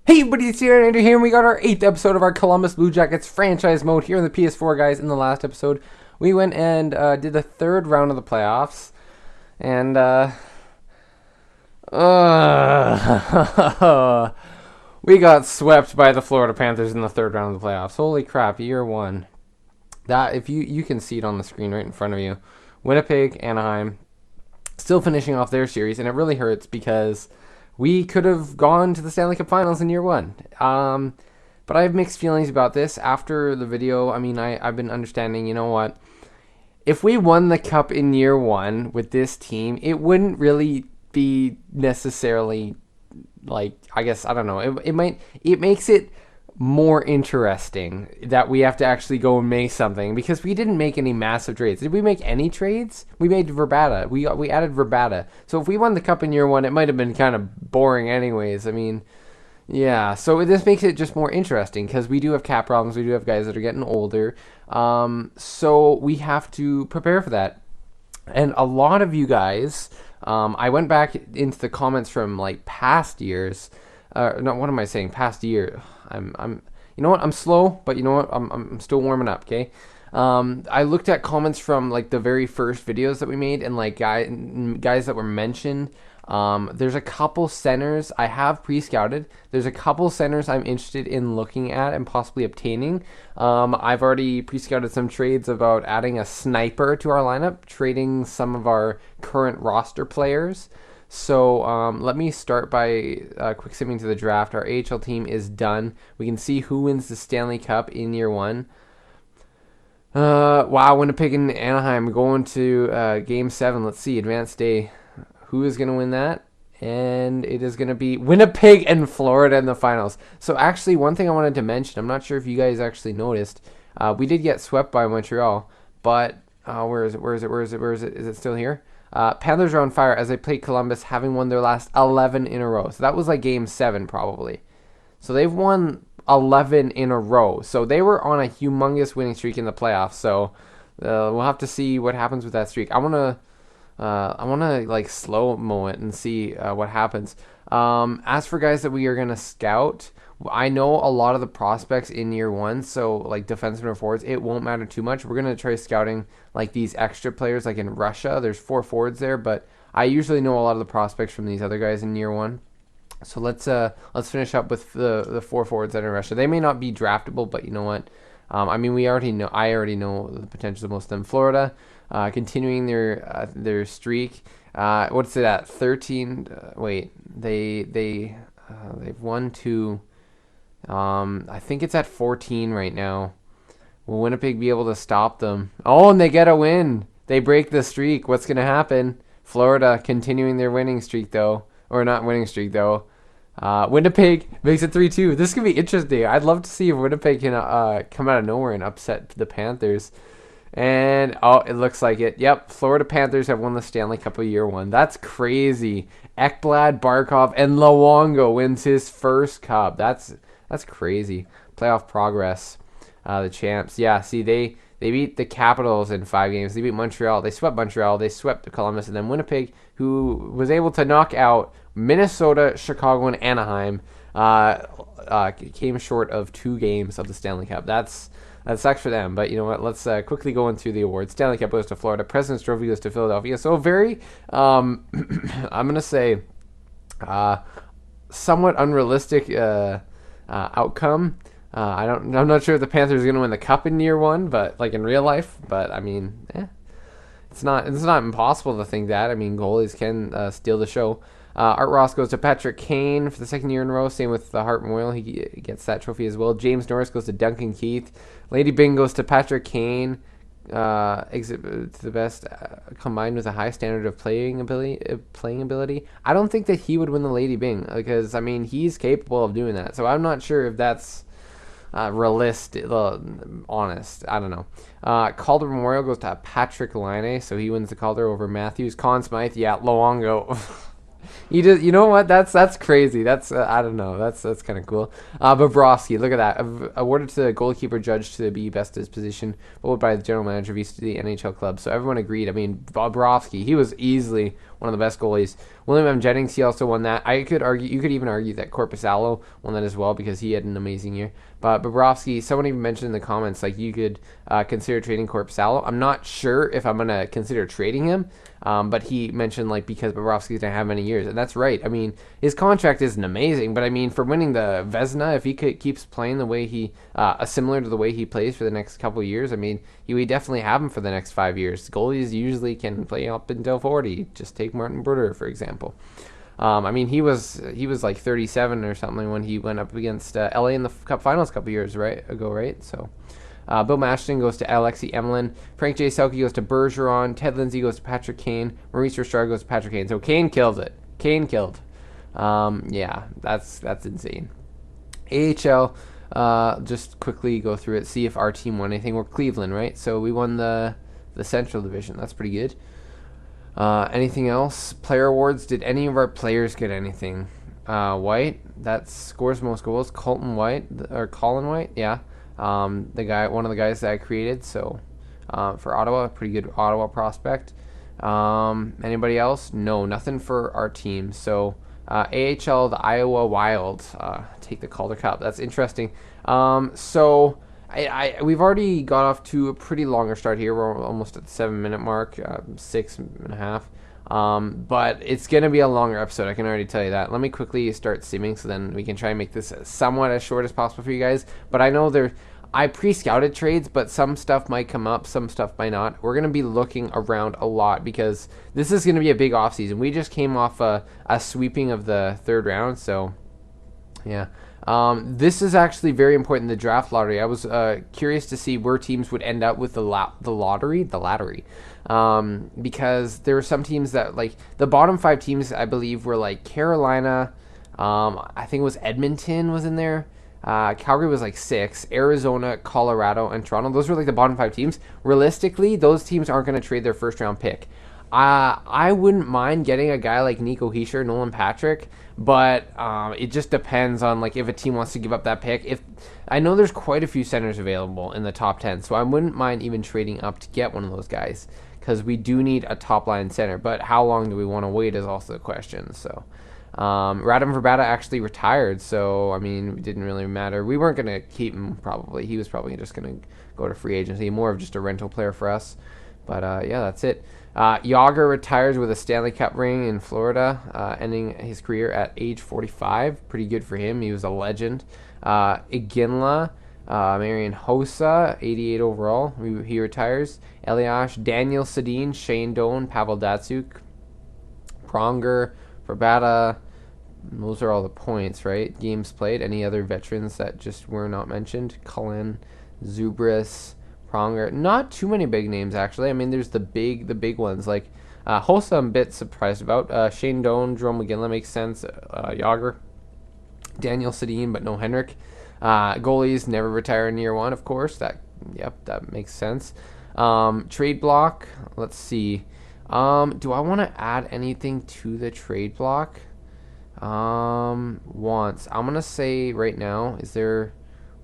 Hey everybody, it's Aaronator here, and we got our 8th episode of our Columbus Blue Jackets franchise mode here on the PS4, guys. In the last episode, we went and did the third round of the playoffs, and we got swept by the Florida Panthers in the third round of the playoffs. Holy crap, year one. That, if you can see it on the screen right in front of you. Winnipeg, Anaheim, still finishing off their series, and it really hurts because we could have gone to the Stanley Cup Finals in year one. But I have mixed feelings about this. After the video, I've been understanding, you know what? If we won the Cup in year one with this team, it wouldn't really be necessarily, like, I guess, I don't know. It makes it more interesting that we have to actually go and make something, because we didn't make any massive trades. Did we make any trades? We made Verbata. We added Verbata. So if we won the Cup in year one, it might have been kind of boring anyways. Yeah. So this makes it just more interesting because we do have cap problems. We do have guys that are getting older. So we have to prepare for that. And a lot of you guys, I went back into the comments from like past years. No, what am I saying? Past year. You know what? I'm slow, but you know what? I'm still warming up. Okay. I looked at comments from like the very first videos that we made, and like guys that were mentioned. There's a couple centers I have pre-scouted. There's a couple centers I'm interested in looking at and possibly obtaining. I've already pre-scouted some trades about adding a sniper to our lineup, trading some of our current roster players. So let me start by quick simming to the draft. Our AHL team is done. We can see who wins the Stanley Cup in year one. Wow, Winnipeg and Anaheim going to Game 7. Let's see, advanced day. Who is going to win that? And it is going to be Winnipeg and Florida in the finals. So actually, one thing I wanted to mention, I'm not sure if you guys actually noticed, we did get swept by Montreal, but where is it? Is it still here? Panthers are on fire as they play Columbus, having won their last 11 in a row. So that was like Game 7 probably. So they've won 11 in a row. So they were on a humongous winning streak in the playoffs. So we'll have to see what happens with that streak. I want to like slow-mo it and see what happens. As for guys that we are going to scout, I know a lot of the prospects in year one, so like defensemen or forwards, it won't matter too much. We're going to try scouting like these extra players, like in Russia. There's 4 forwards there, but I usually know a lot of the prospects from these other guys in year one. So let's finish up with the 4 forwards that are in Russia. They may not be draftable, but you know what? I already know the potential of most of them. Florida, continuing their streak. What's it at? 13. They've won 2. I think it's at 14 right now. Will Winnipeg be able to stop them? Oh, and they get a win. They break the streak. What's going to happen? Florida continuing their winning streak, though. Or not winning streak, though. Winnipeg makes it 3-2. This could be interesting. I'd love to see if Winnipeg can come out of nowhere and upset the Panthers. And, it looks like it. Yep, Florida Panthers have won the Stanley Cup of year one. That's crazy. Ekblad, Barkov, and Luongo wins his first cup. That's crazy. Playoff progress. The champs. Yeah, see, they beat the Capitals in 5 games. They beat Montreal. They swept Montreal. They swept Columbus. And then Winnipeg, who was able to knock out Minnesota, Chicago, and Anaheim, came short of 2 games of the Stanley Cup. That sucks for them. But you know what? Let's quickly go into the awards. Stanley Cup goes to Florida. President's Trophy goes to Philadelphia. So very, I'm going to say, somewhat unrealistic outcome. I'm not sure if the Panthers are going to win the cup in year one, but like in real life. But it's not impossible to think that. Goalies can steal the show. Art Ross goes to Patrick Kane for the 2nd year in a row. Same with Hart Moyle. He gets that trophy as well. James Norris goes to Duncan Keith. Lady Bing goes to Patrick Kane. Exhibits the best combined with a high standard of playing ability. I don't think that he would win the Lady Bing because he's capable of doing that. So I'm not sure if that's realistic, honest. I don't know. Calder Memorial goes to Patrick Laine, so he wins the Calder over Matthews. Conn Smythe, yeah, Luongo. You just, you know what? That's crazy. That's I don't know. That's kind of cool. Bobrovsky, look at that. Awarded to the goalkeeper judge to be best at his position, voted by the general manager of each of the NHL clubs. So everyone agreed. I mean, Bobrovsky, he was easily one of the best goalies. William M. Jennings, he also won that. I could argue, you could even argue that Korpisalo won that as well because he had an amazing year. But Bobrovsky, someone even mentioned in the comments, like you could consider trading Korpisalo. I'm not sure if I'm gonna consider trading him. But he mentioned like because Bobrovsky's gonna have many years, and that's right. I mean, his contract isn't amazing, but I mean for winning the Vezina, if he keeps playing the way he similar to the way he plays for the next couple of years, I mean, we definitely have him for the next 5 years. Goalies usually can play up until 40. Just take Martin Brodeur for example. I mean, he was like 37 or something when he went up against LA in the Cup Finals a couple years ago, right? So. Bill Mashton goes to Alexei Emelin. Frank J. Selke goes to Bergeron. Ted Lindsay goes to Patrick Kane. Maurice Richard goes to Patrick Kane. So Kane kills it. Kane killed. Yeah, that's insane. AHL, just quickly go through it, see if our team won anything. We're Cleveland, right? So we won the Central Division. That's pretty good. Anything else? Player awards. Did any of our players get anything? White, that scores most goals. Colin White, yeah. One of the guys that I created. So, for Ottawa, pretty good Ottawa prospect. Anybody else? No, nothing for our team. So, AHL, the Iowa Wild, take the Calder Cup. That's interesting. So we've already got off to a pretty longer start here. We're almost at the 7-minute mark, 6.5. But it's going to be a longer episode. I can already tell you that. Let me quickly start simming so then we can try and make this somewhat as short as possible for you guys. But I know I pre-scouted trades, but some stuff might come up, some stuff might not. We're going to be looking around a lot because this is going to be a big offseason. We just came off a sweeping of the third round, so yeah. This is actually very important, the draft lottery. I was curious to see where teams would end up with the lottery. Because there were some teams that, like, the bottom 5 teams, I believe, were, like, Carolina, I think it was Edmonton was in there, Calgary was, like, 6, Arizona, Colorado, and Toronto. Those were, like, the bottom 5 teams. Realistically, those teams aren't going to trade their first-round pick. I wouldn't mind getting a guy like Nico Hischier, Nolan Patrick, but it just depends on like if a team wants to give up that pick. If I know there's quite a few centers available in the top 10, so I wouldn't mind even trading up to get one of those guys because we do need a top line center. But how long do we want to wait is also the question. So Radim Verbata actually retired, so I mean it didn't really matter. We weren't gonna keep him probably. He was probably just gonna go to free agency, more of just a rental player for us. But yeah, that's it. Yager retires with a Stanley Cup ring in Florida, ending his career at age 45. Pretty good for him. He was a legend. Iginla, Marian Hossa, 88 overall. He retires. Eliash, Daniel Sedin, Shane Doan, Pavel Datsuk, Pronger, Verbata. Those are all the points, right? Games played. Any other veterans that just were not mentioned? Cullen, Zubris, Pronger. Not too many big names actually. I mean, there's the big ones like Hossa. I'm a bit surprised about. Shane Doan, Jerome McGinley makes sense. Yager, Daniel Sedin, but no Henrik. Goalies never retire in year 1, of course. That makes sense. Trade block. Let's see. Do I want to add anything to the trade block? Wants. I'm gonna say right now. Is there?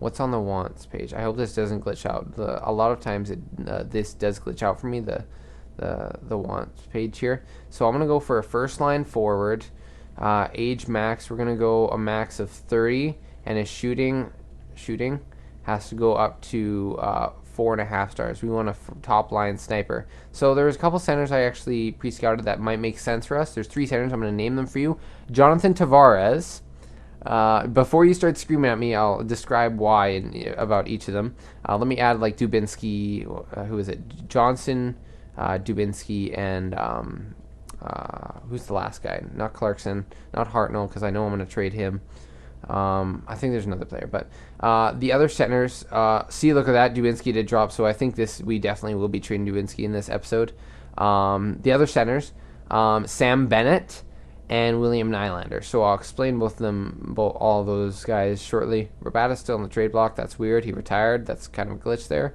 What's on the wants page? I hope this doesn't glitch out. A lot of times this does glitch out for me, the wants page here. So I'm going to go for a first line forward. Age max, we're going to go a max of 30. And his shooting has to go up to 4.5 stars. We want a top line sniper. So there's a couple centers I actually pre-scouted that might make sense for us. There's 3 centers. I'm going to name them for you. Jonathan Tavares. Before you start screaming at me, I'll describe why about each of them. Let me add like Dubinsky, who is it? Johnson, Dubinsky, and who's the last guy? Not Clarkson, not Hartnell, because I know I'm going to trade him. I think there's another player, but the other centers, see, look at that, Dubinsky did drop, so I think we definitely will be trading Dubinsky in this episode. The other centers, Sam Bennett and William Nylander. So I'll explain both of them, all those guys shortly. Rabata's still in the trade block. That's weird. He retired. That's kind of a glitch there.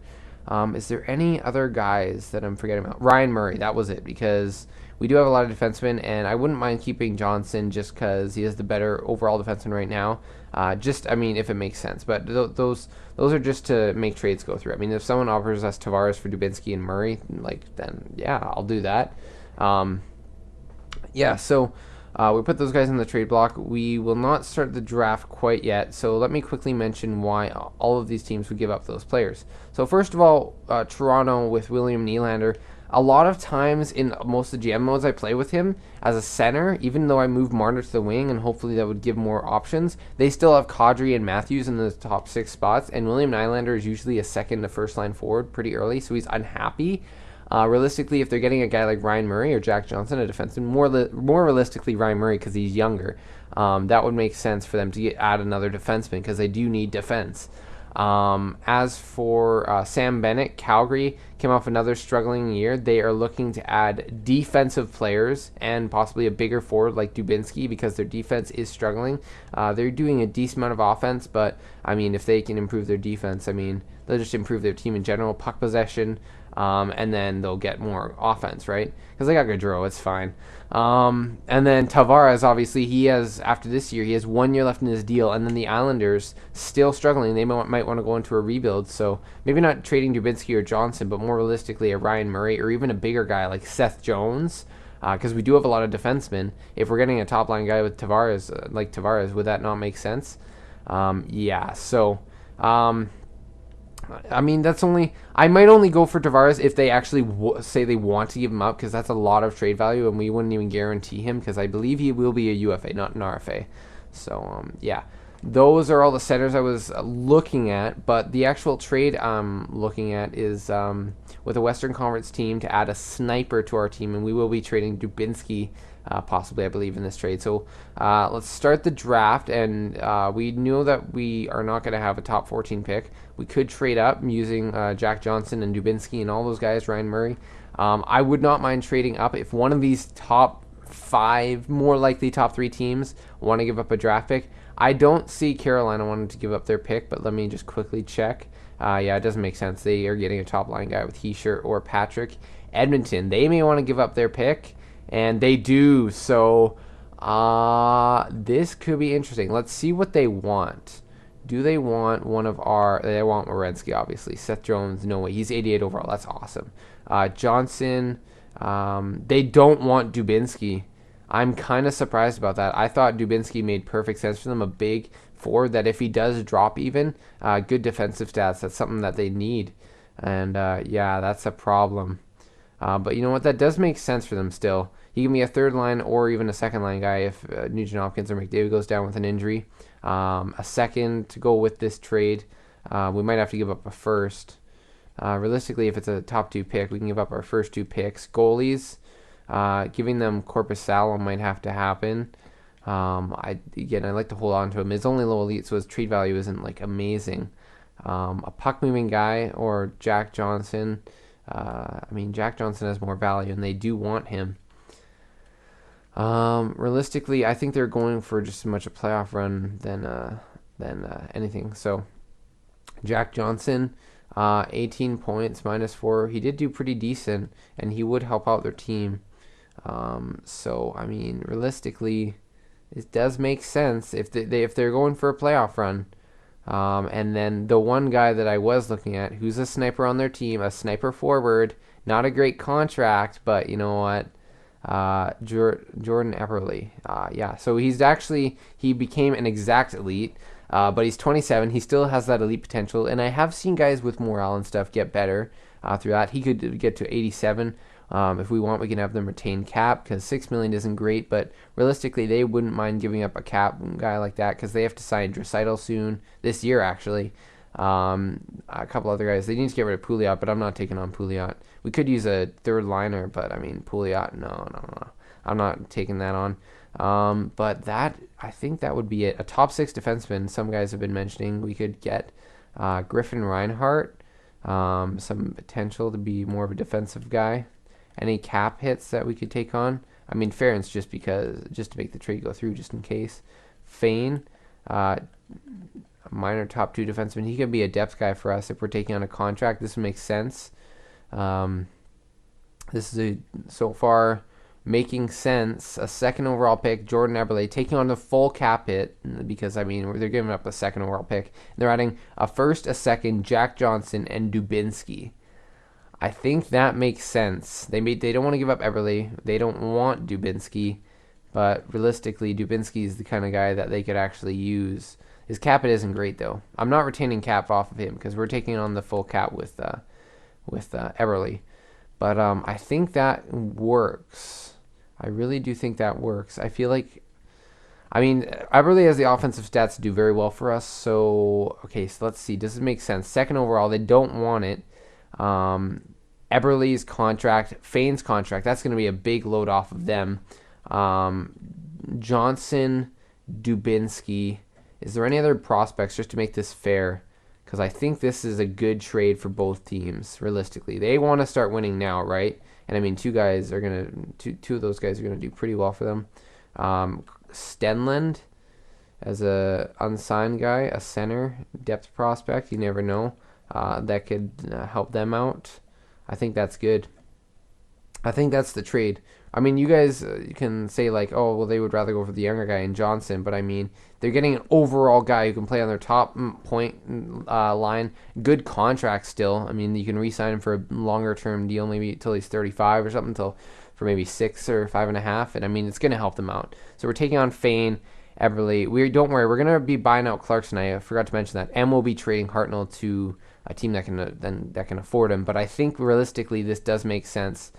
Is there any other guys that I'm forgetting about? Ryan Murray, that was it, because we do have a lot of defensemen, and I wouldn't mind keeping Johnson just because he is the better overall defenseman right now. I mean, if it makes sense. But those are just to make trades go through. I mean, if someone offers us Tavares for Dubinsky and Murray, then yeah, I'll do that. Um, yeah, so we put those guys in the trade block. We will not start the draft quite yet, so let me quickly mention why all of these teams would give up those players. So first of all, Toronto with William Nylander. A lot of times in most of the GM modes I play with him as a center, even though I move Marner to the wing and hopefully that would give more options, they still have Kadri and Matthews in the top 6 spots, and William Nylander is usually a second to first line forward pretty early, so he's unhappy. Realistically, if they're getting a guy like Ryan Murray or Jack Johnson, a defenseman, more realistically Ryan Murray because he's younger, that would make sense for them to add another defenseman because they do need defense. As for Sam Bennett, Calgary came off another struggling year. They are looking to add defensive players and possibly a bigger forward like Dubinsky because their defense is struggling. They're doing a decent amount of offense, but I mean, if they can improve their defense, I mean, they'll just improve their team in general, puck possession, and then they'll get more offense, right? Because they got Gaudreau, it's fine. And then Tavares, obviously, he has, after this year, he has 1 year left in his deal, and then the Islanders still struggling. They might want to go into a rebuild, so maybe not trading Dubinsky or Johnson, but more realistically, a Ryan Murray or even a bigger guy like Seth Jones, because we do have a lot of defensemen. If we're getting a top line guy with Tavares, like Tavares, would that not make sense? Yeah, so. I mean, I might only go for Tavares if they actually say they want to give him up, because that's a lot of trade value, and we wouldn't even guarantee him, because I believe he will be a UFA, not an RFA. So, yeah. Those are all the centers I was looking at, but the actual trade I'm looking at is with a Western Conference team to add a sniper to our team, and we will be trading Dubinsky possibly, I believe, in this trade. So let's start the draft, and we know that we are not going to have a top 14 pick. We could trade up using Jack Johnson and Dubinsky and all those guys, Ryan Murray. I would not mind trading up if one of these top 5, more likely top 3 teams want to give up a draft pick. I don't see Carolina wanting to give up their pick, but let me just quickly check. Yeah, it doesn't make sense. They are getting a top line guy with Heischer or Patrick. Edmonton, they may want to give up their pick, and they do. So this could be interesting. Let's see what they want. Do they want they want Werenski, obviously. Seth Jones, no way. He's 88 overall. That's awesome. Johnson, they don't want Dubinsky. I'm kind of surprised about that. I thought Dubinsky made perfect sense for them, a big forward that if he does drop even, good defensive stats, that's something that they need. And yeah, that's a problem. But you know what? That does make sense for them still. He can be a third line or even a second line guy if Nugent Hopkins or McDavid goes down with an injury. A second to go with this trade. We might have to give up a first. Realistically, if it's a top 2 pick, we can give up our first 2 picks. Goalies, giving them Corpus Salom might have to happen. I like to hold on to him. It's only low elite, so his trade value isn't like amazing. A puck moving guy or Jack Johnson. I mean, Jack Johnson has more value, and they do want him. Realistically, I think they're going for just as much a playoff run than anything. So, Jack Johnson, 18 points, -4. He did do pretty decent, and he would help out their team. So, I mean, realistically, it does make sense if they're going for a playoff run. And then the one guy that I was looking at, who's a sniper on their team, a sniper forward, not a great contract, but you know what? Jordan Eberle. Yeah, so he became an exact elite, but he's 27. He still has that elite potential, and I have seen guys with morale and stuff get better through that. He could get to 87. If we want, we can have them retain cap because $6 million isn't great, but realistically, they wouldn't mind giving up a cap guy like that because they have to sign Draisaitl soon this year, actually. A couple other guys. They need to get rid of Pouliot, but I'm not taking on Pouliot. We could use a third liner, but I mean Pouliot, no. I'm not taking that on. But I think that would be it. A top 6 defenseman. Some guys have been mentioning we could get Griffin Reinhart. Some potential to be more of a defensive guy. Any cap hits that we could take on? I mean, Ferentz just to make the trade go through, just in case. Fane, minor top 2 defenseman. He could be a depth guy for us if we're taking on a contract. This makes sense. This is so far making sense. A second overall pick, Jordan Eberle, taking on the full cap hit because, I mean, they're giving up a second overall pick. They're adding a first, a second, Jack Johnson, and Dubinsky. I think that makes sense. They don't want to give up Eberle. They don't want Dubinsky. But realistically, Dubinsky is the kind of guy that they could actually use. His cap hit isn't great, though. I'm not retaining cap off of him because we're taking on the full cap with Eberle. But I think that works. I really do think that works. I feel like, I mean, Eberle has the offensive stats to do very well for us. So, okay, so let's see. Does it make sense? Second overall, they don't want it. Eberle's contract, Fane's contract, that's going to be a big load off of them. Johnson, Dubinsky. Is there any other prospects just to make this fair? Because I think this is a good trade for both teams, realistically. They want to start winning now, right? And I mean, two of those guys are gonna do pretty well for them. Stenlund as a unsigned guy, a center, depth prospect. You never know. That could help them out. I think that's good. I think that's the trade. I mean, you guys can say like, oh, well, they would rather go for the younger guy in Johnson, but I mean, they're getting an overall guy who can play on their top point line. Good contract still. I mean, you can re-sign him for a longer-term deal, maybe until he's 35 or something, for maybe 6 or 5.5. And I mean, it's going to help them out. So we're taking on Fane, Eberle. Don't worry, we're going to be buying out Clarkson. I forgot to mention that, and we'll be trading Hartnell to a team that can afford him. But I think realistically, this does make sense.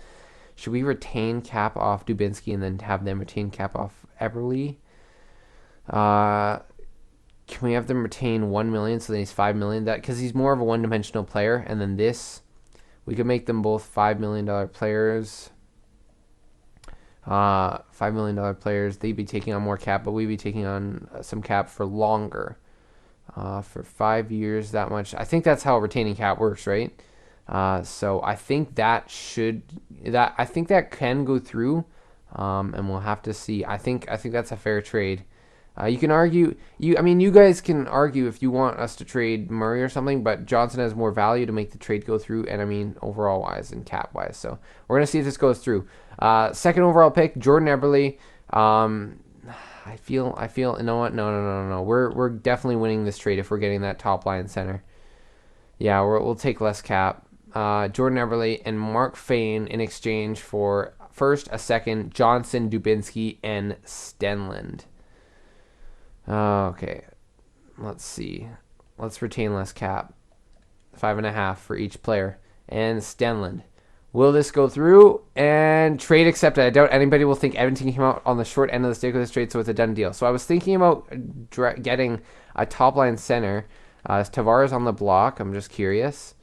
Should we retain cap off Dubinsky and then have them retain cap off Eberle? Can we have them retain $1 million so then he's $5 million? That because he's more of a one-dimensional player, and then this, we could make them both $5 million players. $5 million players. They'd be taking on more cap, but we'd be taking on some cap for longer, for 5 years. That much. I think that's how retaining cap works, right? So I think that can go through, and we'll have to see. I think that's a fair trade. You can argue, you guys can argue if you want us to trade Murray or something, but Johnson has more value to make the trade go through, and I mean overall wise and cap wise. So we're gonna see if this goes through. Second overall pick, Jordan Eberle. I feel. You know what? No. We're definitely winning this trade if we're getting that top line center. Yeah, we'll take less cap. Jordan Eberle and Mark Fane in exchange for first, a second, Johnson, Dubinsky, and Stenlund. Okay, let's see. Let's retain less cap. 5.5 for each player. And Stenlund. Will this go through? And trade accepted. I doubt anybody will think Edmonton came out on the short end of the stick with this trade, so it's a done deal. So I was thinking about getting a top-line center. Is Tavares on the block? I'm just curious.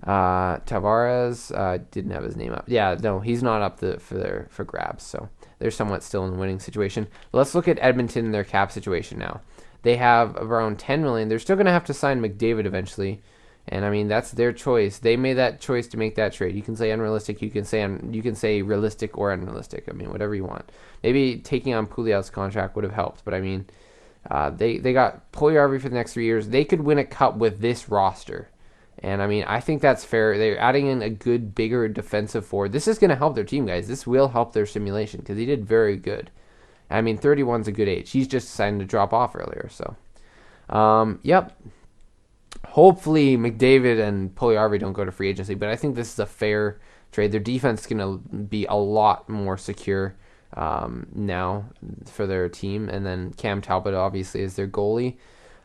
Tavares didn't have his name up. Yeah, no, he's not up for grabs. So they're somewhat still in a winning situation. But let's look at Edmonton and their cap situation now. They have around $10 million. They're still going to have to sign McDavid eventually, and I mean that's their choice. They made that choice to make that trade. You can say unrealistic. You can say realistic or unrealistic. I mean whatever you want. Maybe taking on Pouliot's contract would have helped, but I mean they got Puljujarvi for the next 3 years. They could win a cup with this roster. And, I mean, I think that's fair. They're adding in a good, bigger defensive forward. This is going to help their team, guys. This will help their simulation because he did very good. I mean, 31's a good age. He's just deciding to drop off earlier. So, yep. Hopefully, McDavid and Puljujarvi don't go to free agency, but I think this is a fair trade. Their defense is going to be a lot more secure now for their team. And then Cam Talbot, obviously, is their goalie.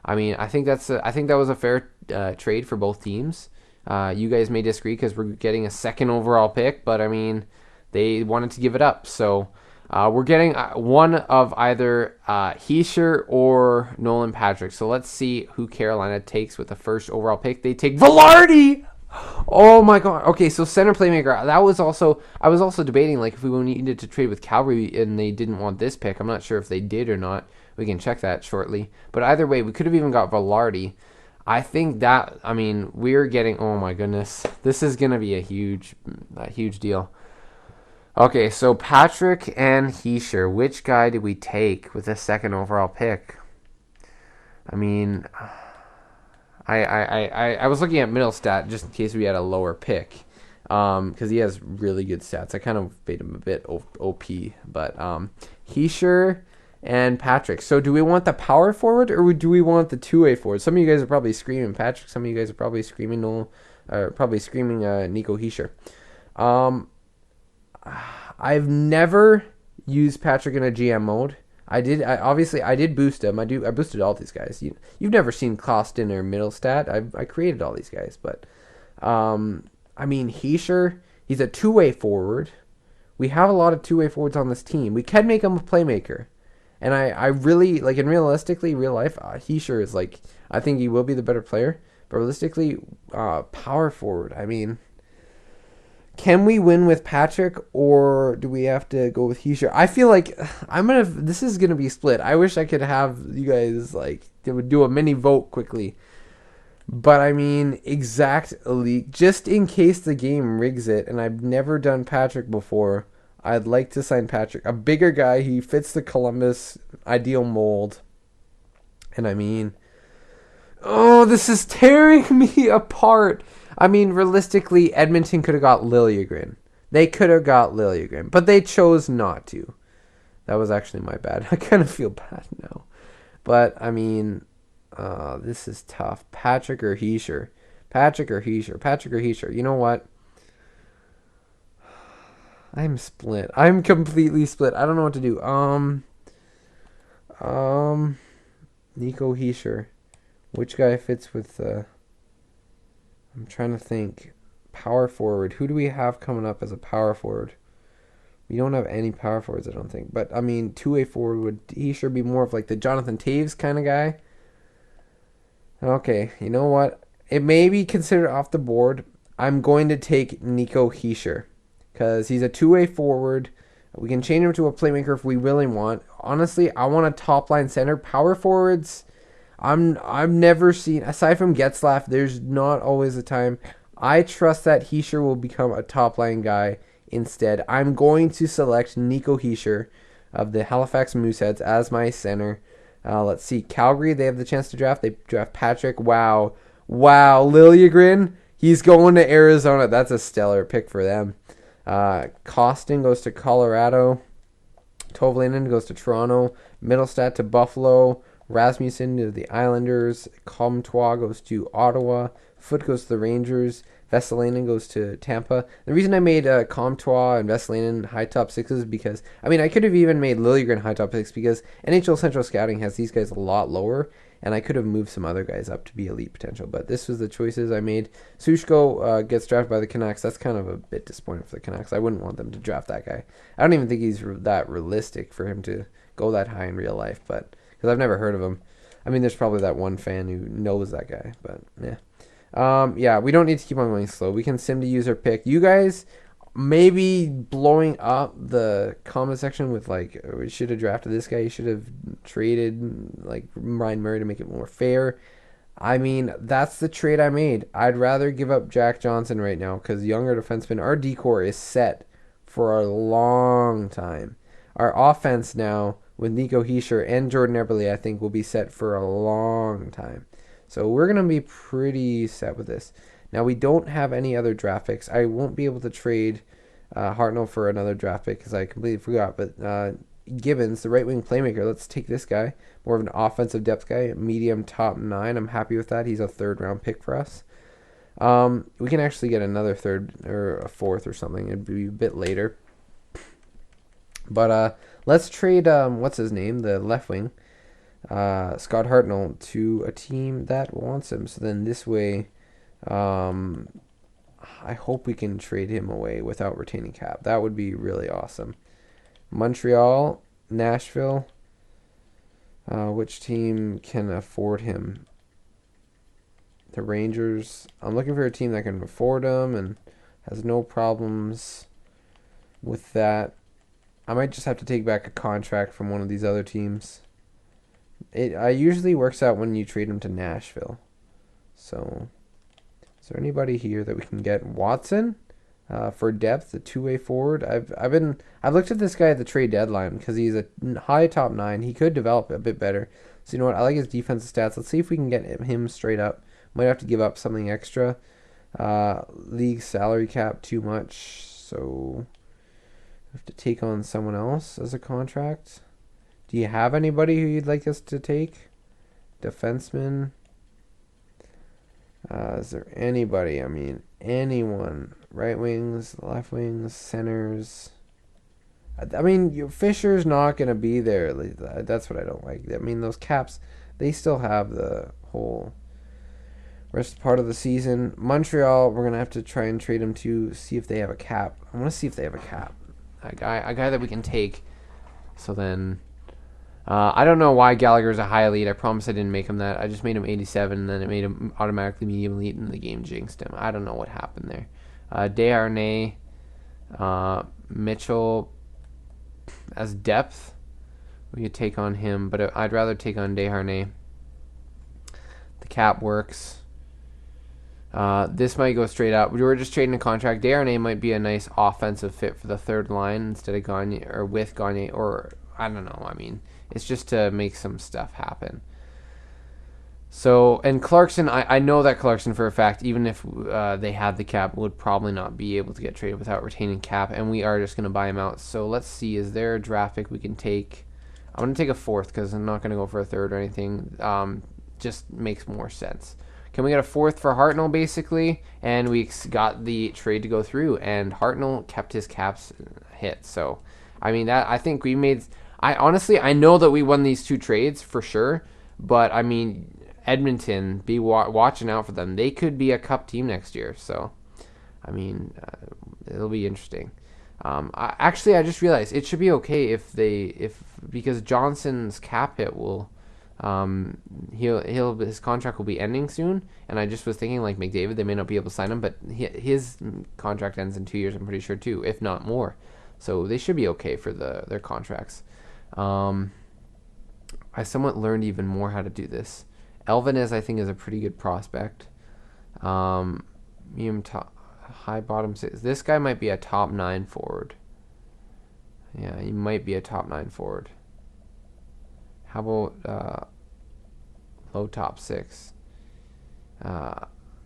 I mean, I think that was a fair trade for both teams. You guys may disagree because we're getting a second overall pick, but I mean, they wanted to give it up. So we're getting one of either Hischier or Nolan Patrick. So let's see who Carolina takes with the first overall pick. They take Velarde! Oh my god. Okay, so center playmaker. I was also debating like if we needed to trade with Calgary and they didn't want this pick. I'm not sure if they did or not. We can check that shortly. But either way, we could have even got Velarde. I think that, I mean, we're getting, oh my goodness. This is going to be a huge deal. Okay, so Patrick and Hischier. Which guy did we take with the second overall pick? I mean, I was looking at middle stat just in case we had a lower pick, because he has really good stats. I kind of made him a bit OP, but Heischer and Patrick. So do we want the power forward or do we want the two-way forward? Some of you guys are probably screaming Patrick. Some of you guys are probably screaming Noel, or probably screaming Nico Heischer. I've never used Patrick in a GM mode. I did boost him. I boosted all these guys. You've never seen Costin or Middlestat. I created all these guys, but I mean Heischer, he's a two-way forward. We have a lot of two-way forwards on this team. We can make him a playmaker. And I really, like, in real life, Heischer is, like, I think he will be the better player. But realistically, power forward, I mean, can we win with Patrick or do we have to go with Heischer? I feel like this is going to be split. I wish I could have you guys, like, they would do a mini vote quickly. But, I mean, exact elite, just in case the game rigs it, and I've never done Patrick before, I'd like to sign Patrick. A bigger guy, he fits the Columbus ideal mold. And, I mean, oh, this is tearing me apart. I mean, realistically, Edmonton could have got Liljegren. They could have got Liljegren, but they chose not to. That was actually my bad. I kind of feel bad now. But, I mean, this is tough. Patrick or Heischer? Patrick or Heischer? Patrick or Heischer? You know what? I'm split. I'm completely split. I don't know what to do. Nico Heischer. Which guy fits with I'm trying to think. Power forward. Who do we have coming up as a power forward? We don't have any power forwards, I don't think. But, I mean, two-way forward, would Heischer be more of like the Jonathan Taves kind of guy? Okay, you know what? It may be considered off the board. I'm going to take Nico Heischer because he's a two-way forward. We can change him to a playmaker if we really want. Honestly, I want a top-line center. Power forwards, I've never seen, aside from Getzlaff, there's not always a time. I trust that Heischer will become a top-line guy instead. I'm going to select Nico Heischer of the Halifax Mooseheads as my center. Let's see. Calgary, they have the chance to draft. They draft Patrick. Wow. Liljegren, he's going to Arizona. That's a stellar pick for them. Costin goes to Colorado. Tovalainen goes to Toronto. Middlestat to Buffalo. Rasmussen to the Islanders. Comtois goes to Ottawa. Foote goes to the Rangers. Vesalainen goes to Tampa. The reason I made Comtois and Vesalainen high top sixes is because, I mean, I could have even made Liljegren high top six because NHL Central Scouting has these guys a lot lower, and I could have moved some other guys up to be elite potential. But this was the choices I made. Sushko gets drafted by the Canucks. That's kind of a bit disappointing for the Canucks. I wouldn't want them to draft that guy. I don't even think he's that realistic for him to go that high in real life, but because I've never heard of him. I mean, there's probably that one fan who knows that guy, but yeah. Yeah, we don't need to keep on going slow. We can sim to user pick. You guys maybe blowing up the comment section with like, we should have drafted this guy. You should have traded like Ryan Murray to make it more fair. I mean, that's the trade I made. I'd rather give up Jack Johnson right now because younger defenseman, our decor is set for a long time. Our offense now with Nico Heischer and Jordan Eberle, I think, will be set for a long time. So we're going to be pretty set with this. Now, we don't have any other draft picks. I won't be able to trade Hartnell for another draft pick because I completely forgot. But Gibbons, the right-wing playmaker, let's take this guy. More of an offensive depth guy, medium top 9. I'm happy with that. He's a third-round pick for us. We can actually get another third or a fourth or something. It'd be a bit later. But let's trade, what's his name, the left wing. Scott Hartnell to a team that wants him. So then this way, I hope we can trade him away without retaining cap. That would be really awesome. Montreal, Nashville. Which team can afford him? The Rangers. I'm looking for a team that can afford him and has no problems with that. I might just have to take back a contract from one of these other teams. It usually works out when you trade him to Nashville. So, is there anybody here that we can get? Watson, for depth, a two-way forward. I've looked at this guy at the trade deadline because he's a high top 9. He could develop a bit better. So you know what? I like his defensive stats. Let's see if we can get him straight up. Might have to give up something extra. League salary cap too much, so I have to take on someone else as a contract. Do you have anybody who you'd like us to take? Defenseman. Is there anybody? I mean, anyone. Right wings, left wings, centers. I mean, Fisher's not going to be there. That's what I don't like. I mean, those caps, they still have the whole rest part of the season. Montreal, we're going to have to try and trade them to see if they have a cap. I want to see if they have a cap. A guy that we can take. So then, I don't know why Gallagher's a high elite. I promise I didn't make him that. I just made him 87, and then it made him automatically medium elite, and the game jinxed him. I don't know what happened there. Desharnais, Mitchell as depth. We could take on him, but I'd rather take on Desharnais. The cap works. This might go straight up. We were just trading a contract. Desharnais might be a nice offensive fit for the third line instead of Gagne, or with Gagne, or I don't know. I mean, it's just to make some stuff happen. So, and Clarkson, I know that Clarkson for a fact, even if they had the cap, would probably not be able to get traded without retaining cap, and we are just going to buy him out. So let's see, is there a draft pick we can take? I'm going to take a fourth because I'm not going to go for a third or anything. Just makes more sense. Can we get a fourth for Hartnell, basically? And we got the trade to go through, and Hartnell kept his caps hit. So, I mean, that I think we made... I know that we won these two trades for sure, but, I mean... Edmonton, be watching out for them. They could be a cup team next year. So, I mean, it'll be interesting. I just realized it should be okay because Johnson's cap hit will, his contract will be ending soon. And I just was thinking like McDavid, they may not be able to sign him, but his contract ends in 2 years. I'm pretty sure too, if not more. So they should be okay for their contracts. I somewhat learned even more how to do this. Elvinez, I think, is a pretty good prospect. Medium top, high bottom six. This guy might be a top 9 forward. Yeah, he might be a top 9 forward. How about low top 6?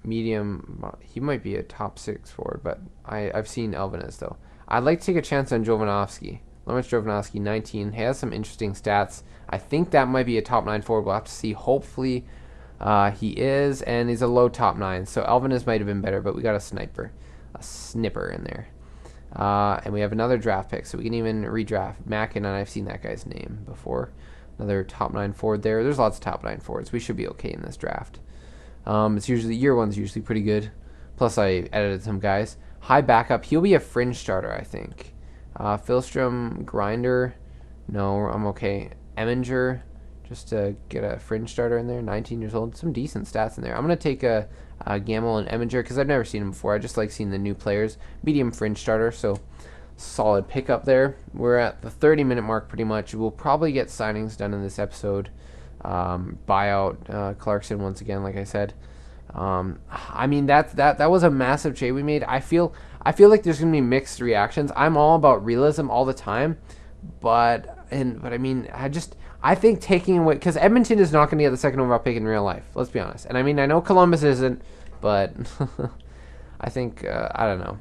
Medium, he might be a top 6 forward, but I've seen Elvinez, though. I'd like to take a chance on Jovanovski. Lawrence Jovanovski, 19, has some interesting stats. I think that might be a top 9 forward. We'll have to see. Hopefully he is, and he's a low top 9. So Elvinez might have been better, but we got a snipper in there. And we have another draft pick, so we can even redraft Mackin, and I've seen that guy's name before. Another top 9 forward there. There's lots of top 9 forwards. We should be okay in this draft. It's usually year one's usually pretty good. Plus I edited some guys. High backup. He'll be a fringe starter, I think. Philstrom, Grinder, no, I'm okay. Eminger, just to get a fringe starter in there, 19 years old, some decent stats in there. I'm going to take a Gamble and Eminger because I've never seen him before. I just like seeing the new players. Medium fringe starter, so solid pickup there. We're at the 30-minute mark pretty much. We'll probably get signings done in this episode. Buyout Clarkson once again, like I said. I mean, that was a massive trade we made. I feel like there's gonna be mixed reactions. I'm all about realism all the time, but I mean, I think taking away, because Edmonton is not gonna get the second overall pick in real life. Let's be honest. And I mean, I know Columbus isn't, but I think I don't know.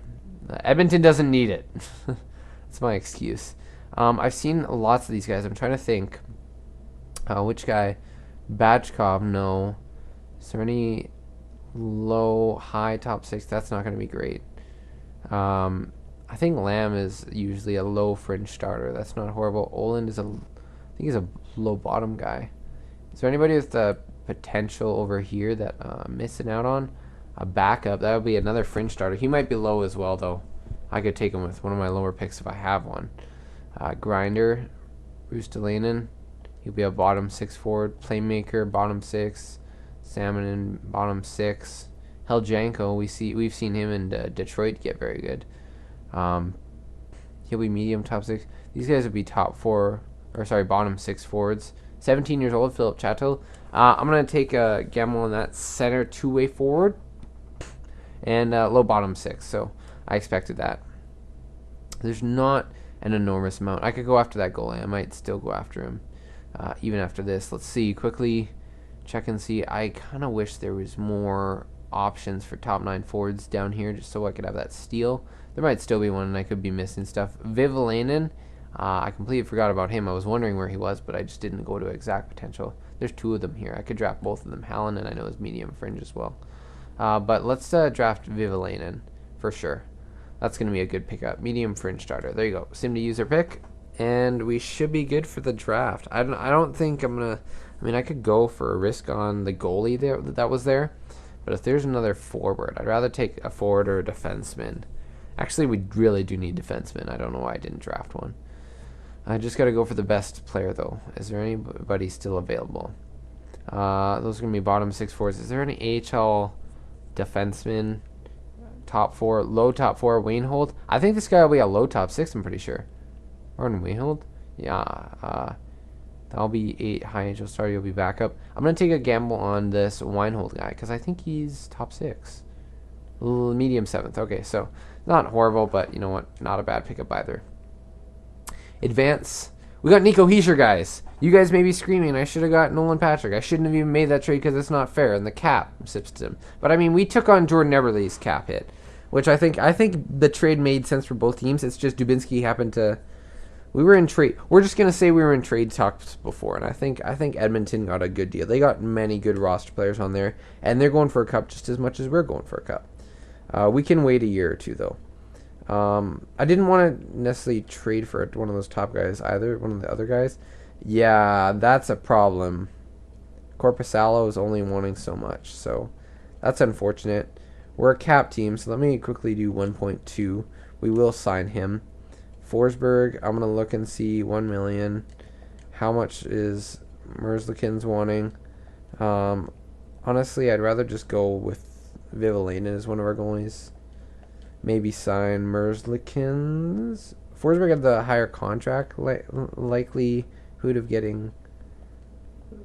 Edmonton doesn't need it. That's my excuse. I've seen lots of these guys. I'm trying to think. Which guy? Batchkov, no. Is there any low, high, top 6? That's not going to be great. I think Lamb is usually a low fringe starter. That's not horrible. Oland is I think he's a low bottom guy. Is there anybody with the potential over here that I'm missing out on? A backup. That would be another fringe starter. He might be low as well, though. I could take him with one of my lower picks if I have one. Grinder, Rustalainen. He'll be a bottom 6 forward. Playmaker, bottom 6. Salmon, bottom 6. Heljanko, we've seen him in Detroit get very good. He'll be medium top 6. These guys would be bottom 6 forwards. 17 years old, Philip Chateau. I'm going to take a gamble on that center 2-way forward. And low bottom 6, so I expected that. There's not an enormous amount. I could go after that goalie. I might still go after him. Even after this. Let's see quickly. check and see. I kind of wish there was more options for top 9 forwards down here just so I could have that steal. There might still be one and I could be missing stuff. Vivalainen, I completely forgot about him. I was wondering where he was, but I just didn't go to exact potential. There's 2 of them here. I could draft both of them. Hallen, and I know is medium fringe as well. But let's draft Vivalainen for sure. That's going to be a good pickup. Medium fringe starter. There you go. Sim to user pick. And we should be good for the draft. I don't think I'm going to... I mean, I could go for a risk on the goalie that was there. But if there's another forward, I'd rather take a forward or a defenseman. Actually, we really do need defensemen. I don't know why I didn't draft one. I just got to go for the best player, though. Is there anybody still available? Those are going to be bottom 6 forwards. Is there any AHL defenseman? Top 4, low top 4, Wayne Hold. I think this guy will be a low top 6, I'm pretty sure. Or in Wayne Hold? Yeah. That'll be 8 high angel star. You'll be back up. I'm going to take a gamble on this Winehold guy because I think he's top 6. Medium 7th. Okay, so not horrible, but you know what? Not a bad pickup either. Advance. We got Nico Hischier, guys. You guys may be screaming, I should have got Nolan Patrick. I shouldn't have even made that trade because it's not fair. And the cap system. But I mean, we took on Jordan Eberle's cap hit, which I think the trade made sense for both teams. It's just Dubinsky happened to... We were in trade... We're just going to say we were in trade talks before. And I think Edmonton got a good deal. They got many good roster players on there. And they're going for a cup just as much as we're going for a cup. We can wait a year or two, though. I didn't want to necessarily trade for one of those top guys either, one of the other guys. Yeah, that's a problem. Corpusalo is only wanting so much, so that's unfortunate. We're a cap team, so let me quickly do 1.2. We will sign him. Forsberg, I'm going to look and see 1 million. How much is Merzlikins wanting? Honestly, I'd rather just go with Vivalainen as one of our goalies. Maybe sign Merzlikins. Forsberg had the higher contract likelihood of getting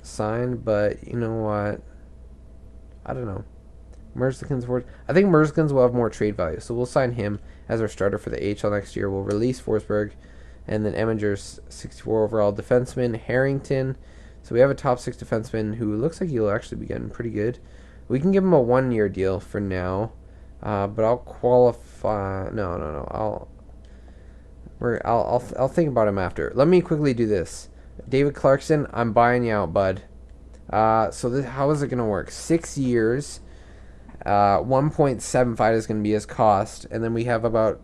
signed, but you know what? I don't know. Merzlikins. I think Merzlikins will have more trade value, so we'll sign him as our starter for the AHL next year. We'll release Forsberg, and then Eminger's 64 overall defenseman. Harrington. So we have a top 6 defenseman who looks like he'll actually be getting pretty good. We can give him a 1-year deal for now. But I'll qualify. No. I'll think about him after. Let me quickly do this. David Clarkson, I'm buying you out, bud. So how is it gonna work? 6 years. 1.75 is gonna be his cost, and then we have about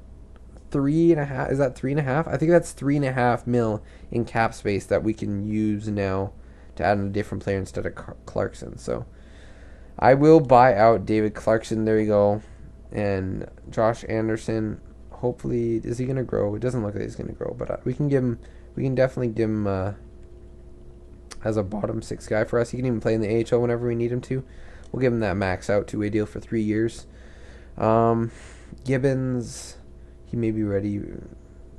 3.5. Is that 3.5? I think that's 3.5 mil in cap space that we can use now to add in a different player instead of Clarkson. So I will buy out David Clarkson. There you go. And Josh Anderson, hopefully, is he gonna grow? It doesn't look like he's gonna grow, but we can definitely give him as a bottom 6 guy for us. He can even play in the AHL whenever we need him to. We'll give him that max out 2-way deal for 3 years. Gibbons, he may be ready,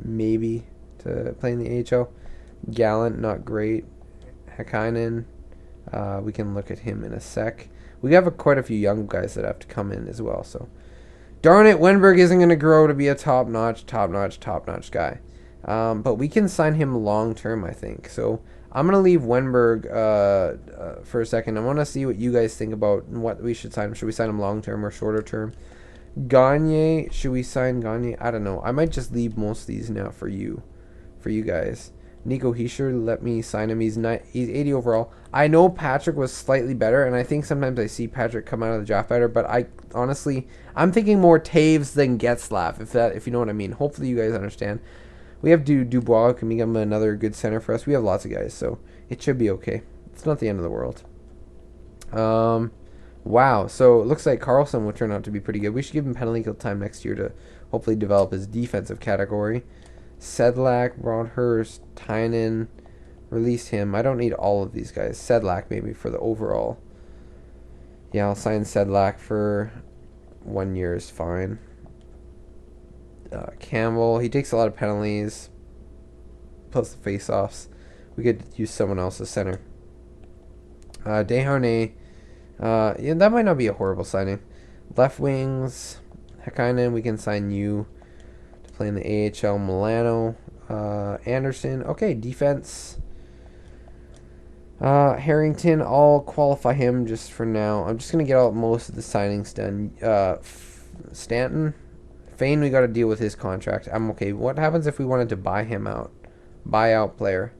maybe to play in the AHL. Gallant, not great. Häkkinen, we can look at him in a sec. We have quite a few young guys that have to come in as well, so. Darn it, Wenberg isn't going to grow to be a top-notch guy. But we can sign him long-term, I think. So I'm going to leave Wenberg for a second. I want to see what you guys think about what we should sign him. Should we sign him long-term or shorter-term? Gagne, should we sign Gagne? I don't know. I might just leave most of these now for you guys. Nico Hischier, let me sign him. He's 80 overall. I know Patrick was slightly better, and I think sometimes I see Patrick come out of the draft better, but I'm thinking more Taves than Getzlaf, if you know what I mean. Hopefully you guys understand. We have Dubois, who can become another good center for us. We have lots of guys, so it should be okay. It's not the end of the world. Wow, so it looks like Carlson will turn out to be pretty good. We should give him penalty kill time next year to hopefully develop his defensive category. Sedlak, Broadhurst, Tynan, release him. I don't need all of these guys. Sedlak maybe for the overall. Yeah, I'll sign Sedlak for 1 year is fine. Campbell, he takes a lot of penalties, plus the face-offs. We could use someone else as center. Desharnais, yeah, that might not be a horrible signing. Left wings, Häkkinen, we can sign you to play in the AHL. Milano, Anderson. Okay, defense. Harrington, I'll qualify him just for now. I'm just going to get out most of the signings done. Stanton, Fane, we got to deal with his contract. I'm okay. What happens if we wanted to buy him out? Buyout player.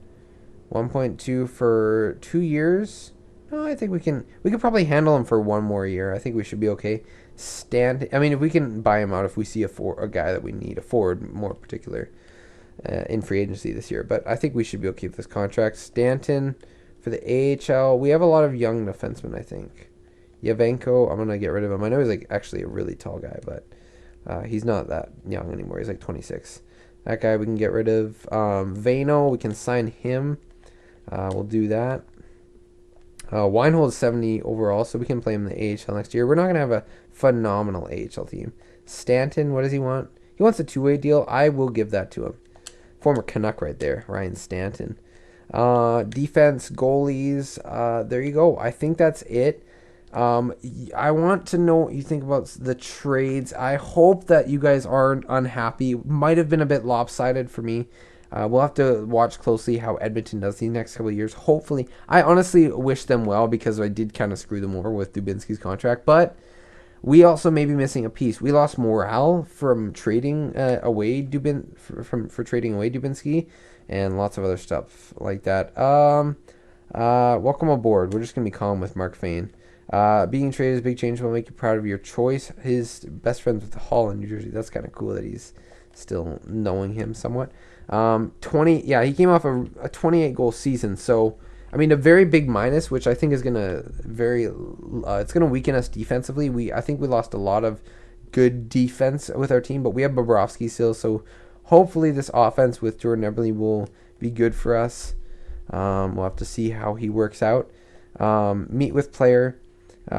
1.2 for 2 years. No, I think we could probably handle him for one more year. I think we should be okay. I mean, if we can buy him out if we see a guy that we need, a forward more particular, in free agency this year. But I think we should be okay with this contract. Stanton for the AHL. We have a lot of young defensemen, I think. Yavenko, I'm going to get rid of him. I know he's like actually a really tall guy, but he's not that young anymore. He's like 26. That guy we can get rid of. Vano, we can sign him. We'll do that. Weinhold's 70 overall, so we can play him in the AHL next year. We're not going to have a phenomenal AHL team. Stanton, what does he want? He wants a two-way deal. I will give that to him. Former Canuck right there, Ryan Stanton. Defense, goalies, there you go. I think that's it. I want to know what you think about the trades. I hope that you guys aren't unhappy. Might have been a bit lopsided for me. We'll have to watch closely how Edmonton does these next couple of years. Hopefully, I honestly wish them well because I did kind of screw them over with Dubinsky's contract. But we also may be missing a piece. We lost morale from trading away for trading away Dubinsky, and lots of other stuff like that. Welcome aboard. We're just gonna be calm with Mark Fane. Being traded is a big change. Will make you proud of your choice. His best friends with Hall in New Jersey. That's kind of cool that he's still knowing him somewhat. 20. Yeah, he came off a 28 goal season. So I mean, a very big minus, which I think is gonna it's gonna weaken us defensively. I think we lost a lot of good defense with our team, but we have Bobrovsky still. So hopefully this offense with Jordan Eberle will be good for us. We'll have to see how he works out. Meet with player.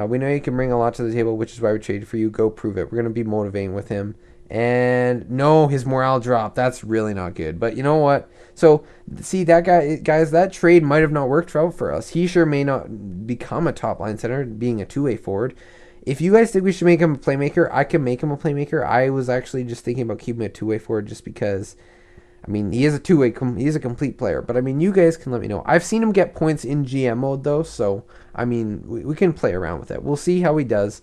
We know you can bring a lot to the table, which is why we traded for you. Go prove it. We're going to be motivating with him. And no, his morale dropped. That's really not good. But you know what? So, see, that guys, that trade might have not worked out for us. He sure may not become a top line center, being a two-way forward. If you guys think we should make him a playmaker, I can make him a playmaker. I was actually just thinking about keeping a two-way forward just because, I mean, he is a two-way, he's a complete player. But, I mean, you guys can let me know. I've seen him get points in GM mode, though. So, I mean, we can play around with it. We'll see how he does.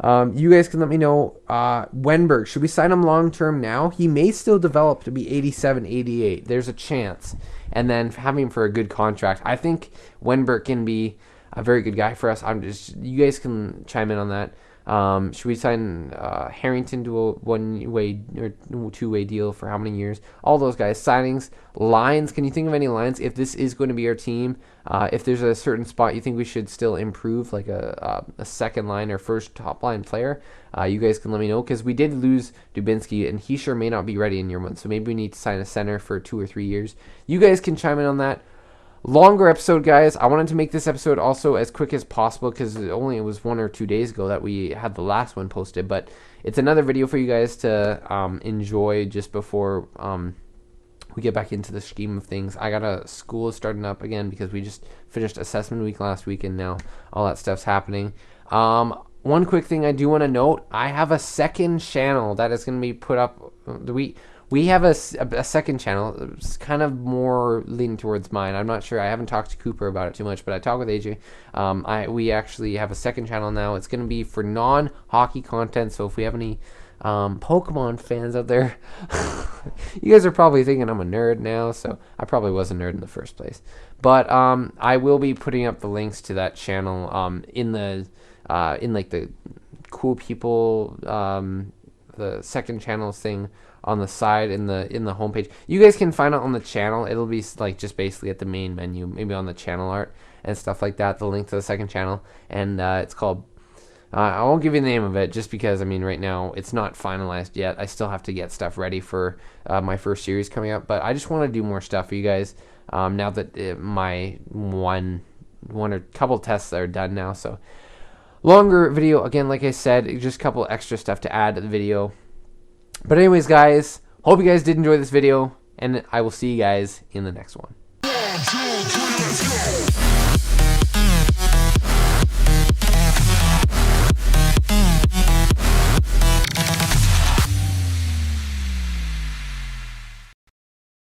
You guys can let me know. Wenberg, should we sign him long-term now? He may still develop to be 87, 88. There's a chance. And then having him for a good contract. I think Wenberg can be a very good guy for us. You guys can chime in on that. Should we sign Harrington to a one-way or two-way deal for how many years? All those guys. Signings, lines. Can you think of any lines? If this is going to be our team, if there's a certain spot you think we should still improve, like a second line or first top line player, you guys can let me know, because we did lose Dubinsky, and he sure may not be ready in year one. So maybe we need to sign a center for 2 or 3 years. You guys can chime in on that. Longer episode, guys. I wanted to make this episode also as quick as possible because it was 1 or 2 days ago that we had the last one posted. But it's another video for you guys to enjoy just before we get back into the scheme of things. School is starting up again because we just finished assessment week last week, and now all that stuff's happening. One quick thing I do want to note, I have a second channel that is going to be put up. We have a second channel. It's kind of more leaning towards mine. I'm not sure. I haven't talked to Cooper about it too much, but I talked with AJ. We actually have a second channel now. It's going to be for non-hockey content. So if we have any Pokemon fans out there, you guys are probably thinking I'm a nerd now. So I probably was a nerd in the first place. But I will be putting up the links to that channel in like the cool people, the second channels thing on the side in the homepage. You guys can find it on the channel. It'll be like just basically at the main menu, maybe on the channel art and stuff like that, the link to the second channel. And it's called, I won't give you the name of it just because, I mean, right now it's not finalized yet. I still have to get stuff ready for my first series coming up. But I just want to do more stuff for you guys now that my one or couple tests are done now. So longer video, again, like I said, just a couple extra stuff to add to the video. But anyways, guys, hope you guys did enjoy this video, and I will see you guys in the next one.